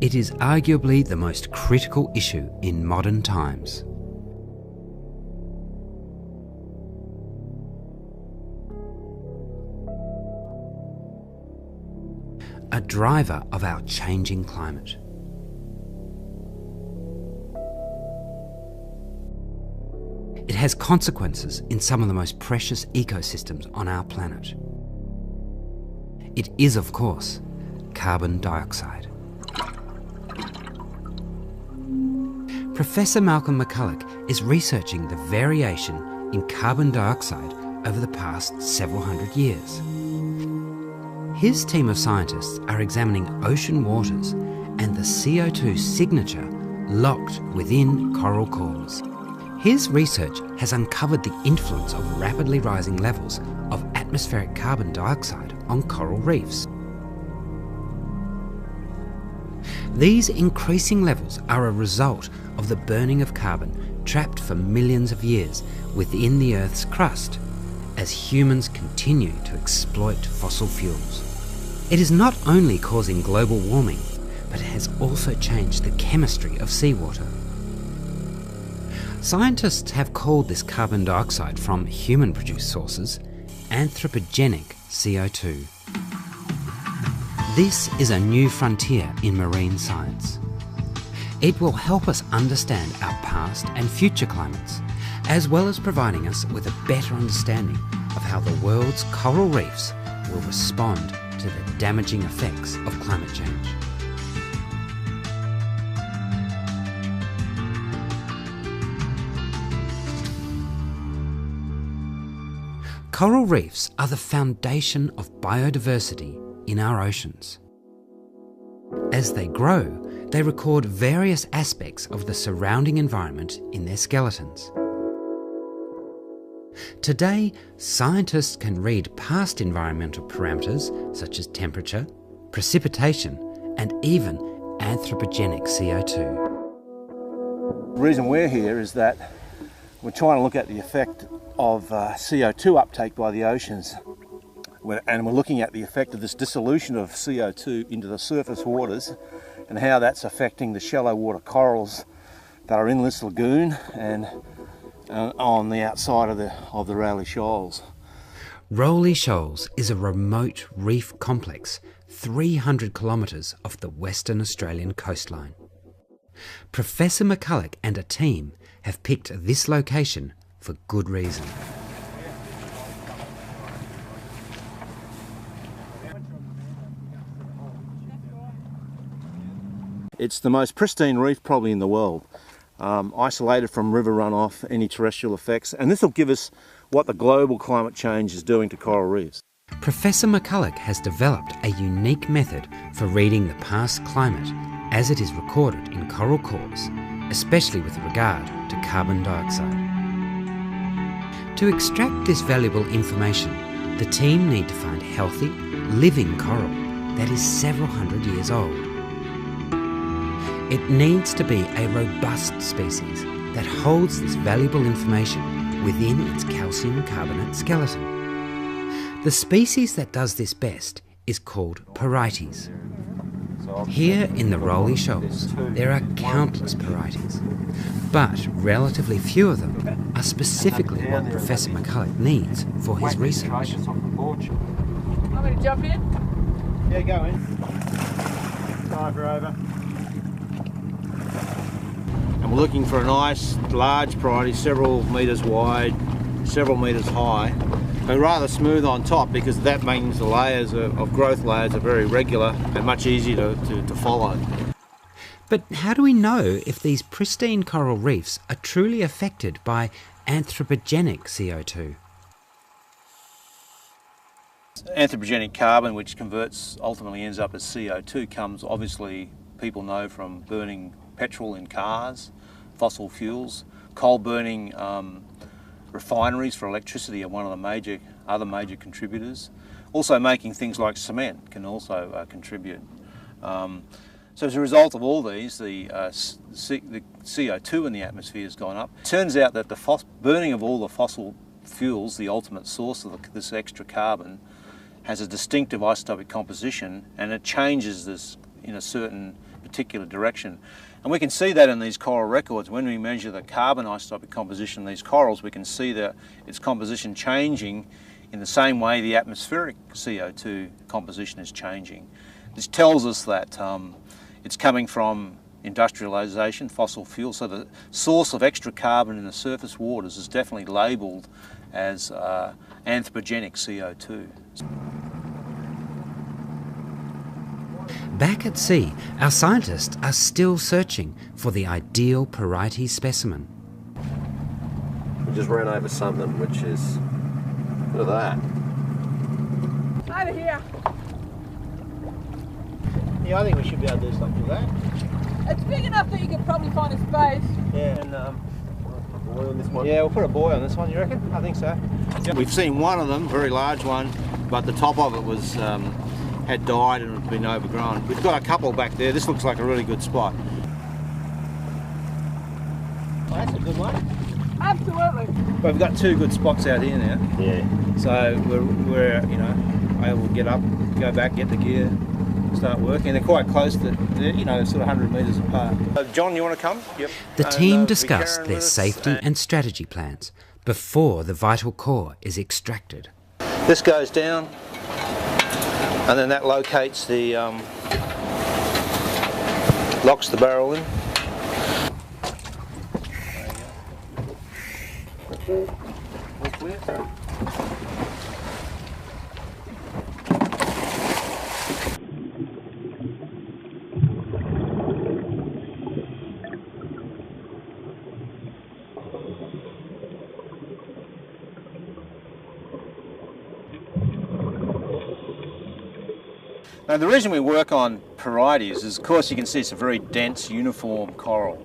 It is arguably the most critical issue in modern times. A driver of our changing climate. It has consequences in some of the most precious ecosystems on our planet. It is, of course, carbon dioxide. Professor Malcolm McCulloch is researching the variation in carbon dioxide over the past several hundred years. His team of scientists are examining ocean waters and the CO2 signature locked within coral cores. His research has uncovered the influence of rapidly rising levels of atmospheric carbon dioxide on coral reefs. These increasing levels are a result of the burning of carbon trapped for millions of years within the Earth's crust as humans continue to exploit fossil fuels. It is not only causing global warming, but it has also changed the chemistry of seawater. Scientists have called this carbon dioxide from human-produced sources anthropogenic CO2. This is a new frontier in marine science. It will help us understand our past and future climates, as well as providing us with a better understanding of how the world's coral reefs will respond to the damaging effects of climate change. Coral reefs are the foundation of biodiversity in our oceans. As they grow, they record various aspects of the surrounding environment in their skeletons. Today, scientists can read past environmental parameters such as temperature, precipitation, and even anthropogenic CO2. The reason we're here is that we're trying to look at the effect of CO2 uptake by the oceans, and we're looking at the effect of this dissolution of CO2 into the surface waters and how that's affecting the shallow water corals that are in this lagoon and on the outside of the Rowley Shoals. Rowley Shoals is a remote reef complex 300 kilometres off the Western Australian coastline. Professor McCulloch and a team have picked this location for good reason. It's the most pristine reef probably in the world, isolated from river runoff, any terrestrial effects, and this will give us what the global climate change is doing to coral reefs. Professor McCulloch has developed a unique method for reading the past climate as it is recorded in coral cores, especially with regard to carbon dioxide. To extract this valuable information, the team need to find healthy, living coral that is several hundred years old. It needs to be a robust species that holds this valuable information within its calcium carbonate skeleton. The species that does this best is called Porites. Here in the Rowley Shoals, there are countless Porites, but relatively few of them are specifically what Professor McCulloch needs for his research. Want me to jump in? Yeah, go in. Dive over. And we're looking for a nice large Porite, several metres wide, several metres high, but rather smooth on top, because that means the layers of growth layers are very regular and much easier to follow. But how do we know if these pristine coral reefs are truly affected by anthropogenic CO2? Anthropogenic carbon, which ultimately ends up as CO2, comes obviously, people know, from burning petrol in cars, fossil fuels, coal burning refineries for electricity are one of the other major contributors. Also making things like cement can also contribute. So as a result of all these, the CO2 in the atmosphere has gone up. It turns out that the burning of all the fossil fuels, the ultimate source of this extra carbon, has a distinctive isotopic composition, and it changes this in a certain particular direction. And we can see that in these coral records. When we measure the carbon isotopic composition of these corals, we can see that its composition changing in the same way the atmospheric CO2 composition is changing. This tells us that it's coming from industrialisation, fossil fuel, so the source of extra carbon in the surface waters is definitely labelled as anthropogenic CO2. Back at sea, our scientists are still searching for the ideal Porites specimen. We just ran over something which is, look at that. Out of here. Yeah, I think we should be able to do something with that. It's big enough that you could probably find a space. Yeah, and Buoy on this one? yeah, we'll put a buoy on this one, you reckon? I think so. We've seen one of them, very large one, but the top of it was had died and had been overgrown. We've got a couple back there. This looks like a really good spot. Oh, that's a good one. Absolutely. But we've got two good spots out here now. Yeah. So we're you know, able to get up, go back, get the gear, start working. They're quite close to, you know, sort of 100 metres apart. John, you want to come? Yep. The team discussed their safety and strategy plans before the vital core is extracted. This goes down, and then that locates the, locks the barrel in. Now the reason we work on Porites is, of course, you can see it's a very dense, uniform coral,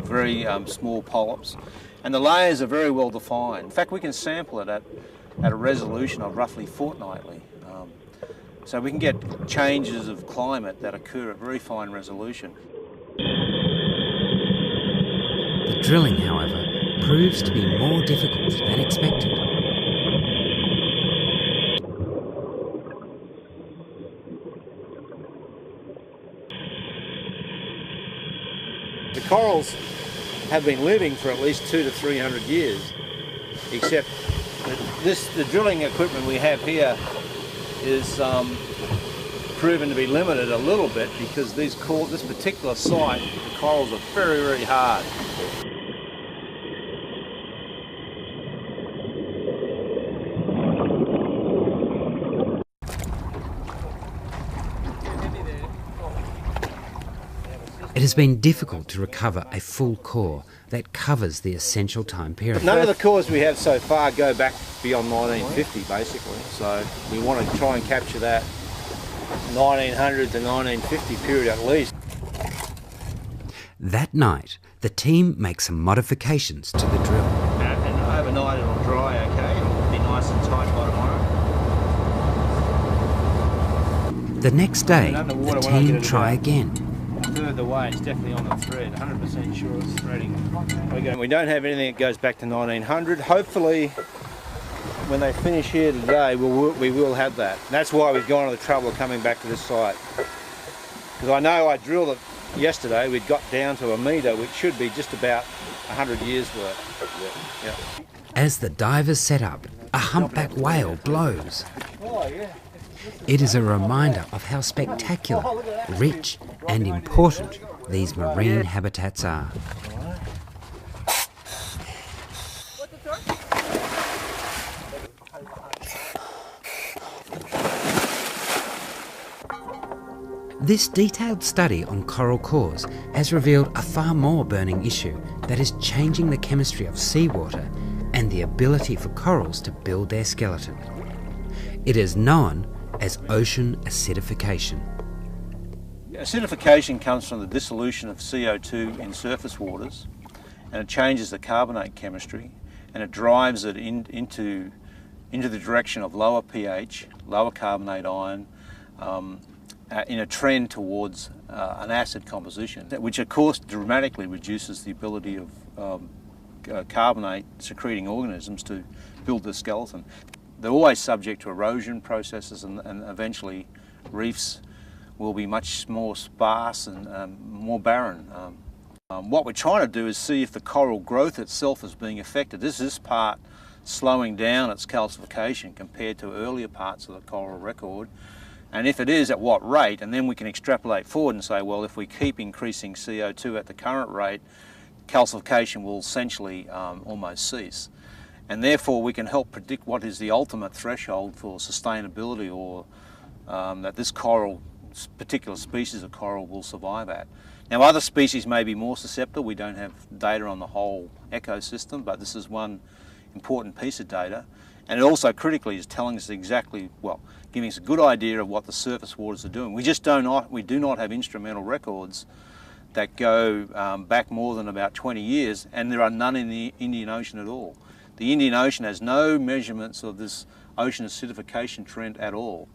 very small polyps, and the layers are very well defined. In fact, we can sample it at a resolution of roughly fortnightly. So we can get changes of climate that occur at very fine resolution. The drilling, however, proves to be more difficult than expected. The corals have been living for at least 200 to 300 years, except the drilling equipment we have here is proven to be limited a little bit because this particular site, the corals are very, very hard. It has been difficult to recover a full core that covers the essential time period. None of the cores we have so far go back beyond 1950, basically. So we want to try and capture that 1900 to 1950 period at least. That night, the team makes some modifications to the drill. And overnight it'll dry okay, it'll be nice and tight by tomorrow. The next day, the team try again. A third the way, it's definitely on the thread, 100% sure it's threading. We don't have anything that goes back to 1900. Hopefully, when they finish here today, we will have that. And that's why we've gone to the trouble of coming back to this site. Because I know I drilled it yesterday, we'd got down to a metre, which should be just about 100 years worth. Yeah. As the divers set up, a humpback whale blows. It is a reminder of how spectacular, rich and important these marine habitats are. This detailed study on coral cores has revealed a far more burning issue that is changing the chemistry of seawater and the ability for corals to build their skeleton. It is known as ocean acidification. Acidification comes from the dissolution of CO2 in surface waters, and it changes the carbonate chemistry, and it drives it into the direction of lower pH, lower carbonate ion, in a trend towards an acid composition, which of course dramatically reduces the ability of carbonate secreting organisms to build the skeleton. They're always subject to erosion processes, and eventually reefs will be much more sparse and more barren. What we're trying to do is see if the coral growth itself is being affected. This is part slowing down its calcification compared to earlier parts of the coral record, and if it is, at what rate, and then we can extrapolate forward and say, well, if we keep increasing CO2 at the current rate, calcification will essentially almost cease. And therefore we can help predict what is the ultimate threshold for sustainability, or that this particular species of coral will survive at. Now, other species may be more susceptible. We don't have data on the whole ecosystem, but this is one important piece of data. And it also critically is telling us exactly, well, giving us a good idea of what the surface waters are doing. We do not have instrumental records that go back more than about 20 years, and there are none in the Indian Ocean at all. The Indian Ocean has no measurements of this ocean acidification trend at all.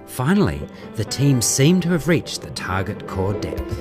Finally, the team seemed to have reached the target core depth.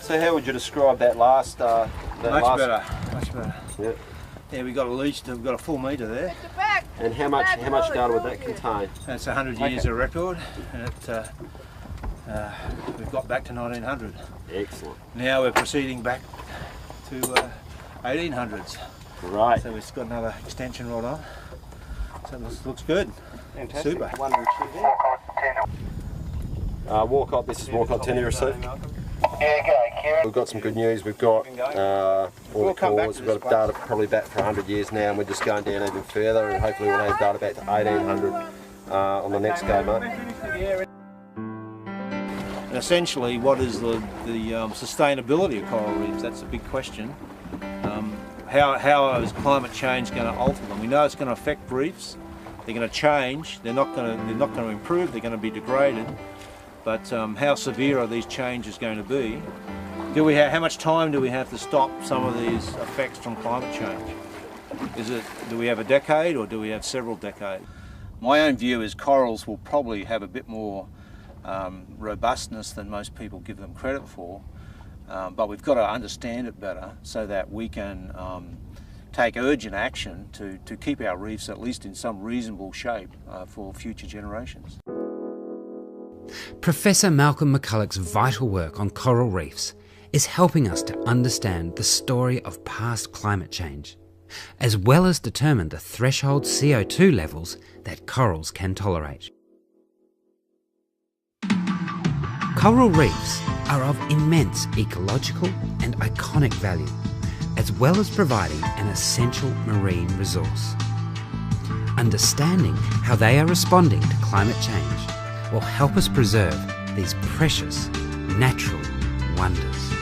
So how would you describe that last? Much better. Yeah. Yeah, we've got a full metre there. At the back. And how much data would that contain? That's 100 years of record, and we've got back to 1900. Excellent. Now we're proceeding back to 1800s. Right. So we've got another extension rod on. So this looks good. Fantastic. Super. One and two there. Walcott, this is Walcott tenure receipt. Yeah, go, Kieran. We've got some good news. We've got all the cores. We've got data probably back for 100 years now, and we're just going down even further, and hopefully we'll have data back to 1800 on the next go, mate. And essentially, what is the sustainability of coral reefs? That's a big question. How is climate change going to alter them? We know it's going to affect reefs. They're going to change. They're not going to improve. They're going to be degraded. But how severe are these changes going to be? How much time do we have to stop some of these effects from climate change? Do we have a decade, or do we have several decades? My own view is corals will probably have a bit more robustness than most people give them credit for, but we've got to understand it better so that we can take urgent action to keep our reefs at least in some reasonable shape for future generations. Professor Malcolm McCulloch's vital work on coral reefs is helping us to understand the story of past climate change, as well as determine the threshold CO2 levels that corals can tolerate. Coral reefs are of immense ecological and iconic value, as well as providing an essential marine resource. Understanding how they are responding to climate change will help us preserve these precious natural wonders.